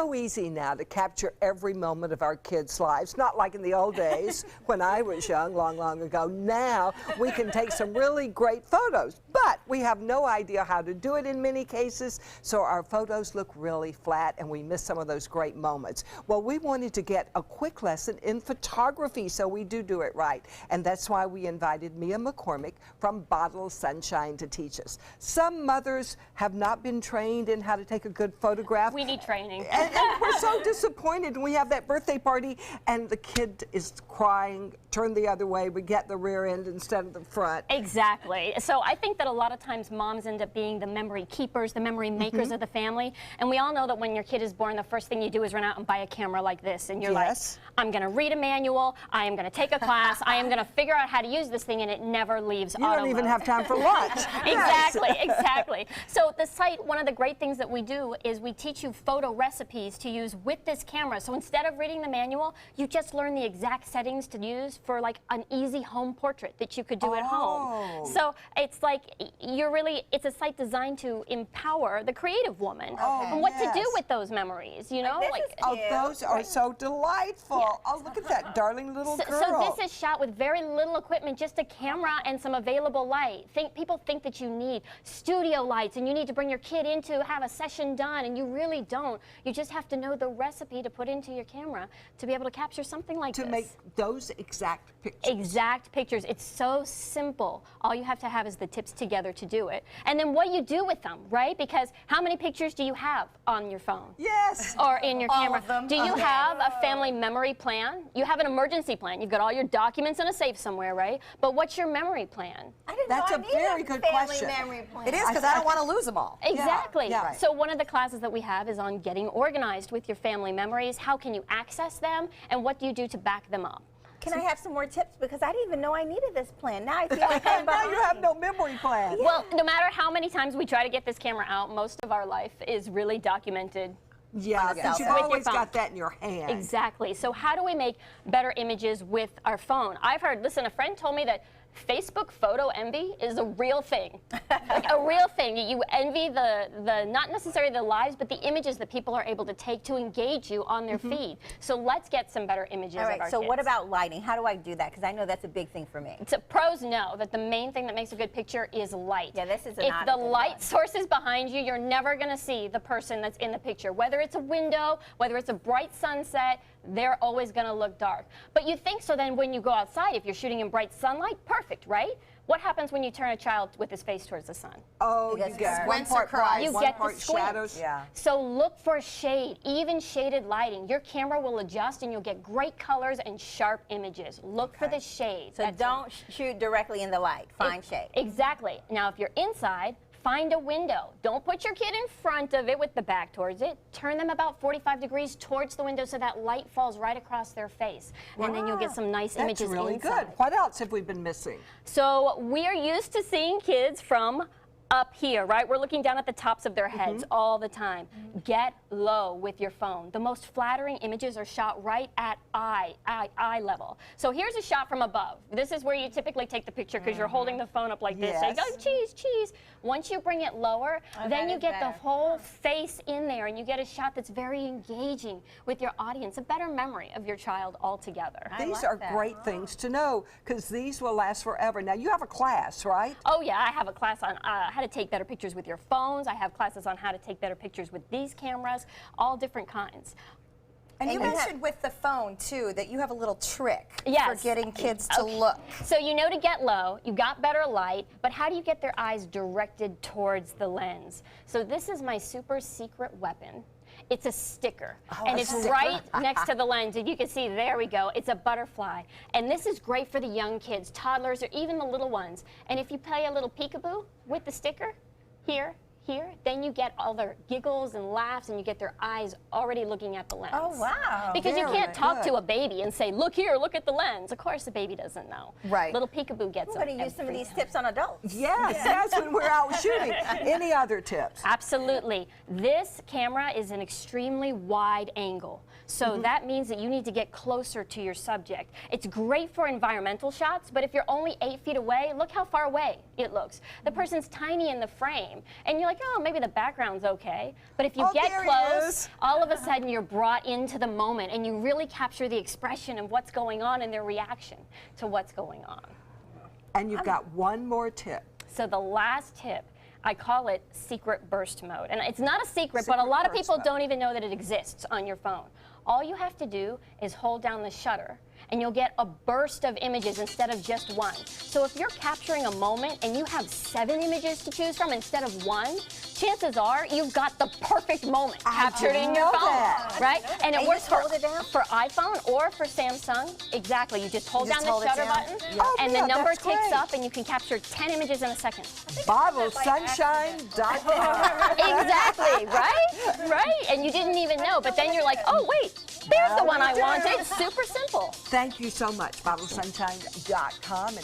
so easy now to capture every moment of our kids' lives, not like in the old days when I was young, long, long ago. Now we can take some really great photos, but we have no idea how to do it in many cases, so our photos look really flat and we miss some of those great moments. Well, we wanted to get a quick lesson in photography so we do it right, and that's why we invited Mia McCormick from Bottle Sunshine to teach us. Some mothers have not been trained in how to take a good photograph. We need training. And we're so disappointed. We have that birthday party and the kid is crying, turn the other way, we get the rear end instead of the front. Exactly. So I think that a lot of times moms end up being the memory keepers, the memory makers of the family. And we all know that when your kid is born, the first thing you do is run out and buy a camera like this. And you're like, I'm going to read a manual, I am going to take a class, I am going to figure out how to use this thing, and it never leaves auto You don't even have time for lunch. Exactly, exactly. So the site, one of the great things that we do is we teach you photo recipes to use with this camera. So instead of reading the manual, you just learn the exact settings to use for like an easy home portrait that you could do at home. So it's like it's a site designed to empower the creative woman and what to do with those memories, you know? Those are so delightful. Oh, look at that darling little girl. So this is shot with very little equipment, just a camera and some available light. People think that you need studio lights and you need to bring your kid in to have a session done, and you really don't. You just have to know the recipe to put into your camera to be able to capture something like this. To make those exact pictures. Exact pictures. It's so simple. All you have to have is the tips together to do it. And then what you do with them, right? Because how many pictures do you have on your phone? Yes. Or in your camera? All of them. Do you have a family memory plan? You have an emergency plan. You've got all your documents in a safe somewhere, right? But what's your memory plan? That's a very good question. Memory plan. It is, because I don't want to lose them all. Exactly. Yeah. So one of the classes that we have is on getting organized with your family memories. How can you access them, and what do you do to back them up? Can I have some more tips? Because I didn't even know I needed this plan. Now I feel like I'm Now you have no memory plan. Well, no matter how many times we try to get this camera out, most of our life is really documented. Yeah, because you've always got that in your hand. Exactly. So how do we make better images with our phone? I've heard, listen, a friend told me that Facebook photo envy is a real thing. Like a real thing. You envy the not necessarily the lives, but the images that people are able to take to engage you on their feed. So let's get some better images of our kids. So what about lighting? How do I do that? Because I know that's a big thing for me. So pros know that the main thing that makes a good picture is light. Yeah, this is If the light source is behind you, you're never going to see the person that's in the picture. Whether it's a window, whether it's a bright sunset, they're always going to look dark. But you think so then when you go outside, if you're shooting in bright sunlight, perfect, right? What happens when you turn a child with his face towards the sun? Oh, you get one part bright, you one get part the squint. shadows. Yeah. So look for shade, even shaded lighting. Your camera will adjust and you'll get great colors and sharp images. Look for the shade. So don't shoot directly in the light. Find shade. Exactly. Now if you're inside, find a window. Don't put your kid in front of it with the back towards it. Turn them about 45 degrees towards the window so that light falls right across their face. And then you'll get some nice images That's really inside. good. What else have we been missing? So we are used to seeing kids from up here, right? We're looking down at the tops of their heads all the time. Get low with your phone. The most flattering images are shot right at eye level. So here's a shot from above. This is where you typically take the picture because you're holding the phone up like this. So you go, cheese, cheese. Once you bring it lower, then you get the whole face in there and you get a shot that's very engaging with your audience, a better memory of your child altogether. These are great things to know because these will last forever. Now, you have a class, right? Oh, yeah. I have a class on how to take better pictures with your phones. I have classes on how to take better pictures with these cameras, all different kinds. And you mentioned with the phone, too, that you have a little trick Yes. for getting kids to look. So you know to get low, you got better light, but how do you get their eyes directed towards the lens? So this is my super secret weapon. It's a sticker, and it's right next to the lens. And you can see, there we go, it's a butterfly. And this is great for the young kids, toddlers, or even the little ones. And if you play a little peekaboo with the sticker, here, then you get all their giggles and laughs, and you get their eyes already looking at the lens. Oh, wow. Because you can't talk to a baby and say, look here, look at the lens. Of course, the baby doesn't know. Right. Little peekaboo gets I'm going to use some of these tips on adults. Yes, when we're out shooting. Any other tips? Absolutely. This camera is an extremely wide angle. So that means that you need to get closer to your subject. It's great for environmental shots, but if you're only 8 feet away, look how far away it looks. The person's tiny in the frame. And you're like, like, oh, maybe the background's okay. But if you Oh, get there he close, is. all of a sudden you're brought into the moment and you really capture the expression of what's going on and their reaction to what's going on. And you've got one more tip. So the last tip, I call it secret burst mode. And it's not a secret, but a Secret lot of burst people mode. don't even know that it exists on your phone. All you have to do is hold down the shutter and you'll get a burst of images instead of just one. So if you're capturing a moment and you have 7 images to choose from instead of 1, chances are you've got the perfect moment captured in your know phone, that. right? And it you works just for, hold it down? for iPhone or for Samsung. Exactly. You just hold You just down hold the it shutter down? button Oh, and yeah, the number that's ticks great. up and you can capture 10 images in a second. BibleSunshine.com. Exactly, right? Right? And you didn't even know, but then you're like, oh, wait, there's the one I wanted. Super simple. Thank you so much, BibleSunshine.com.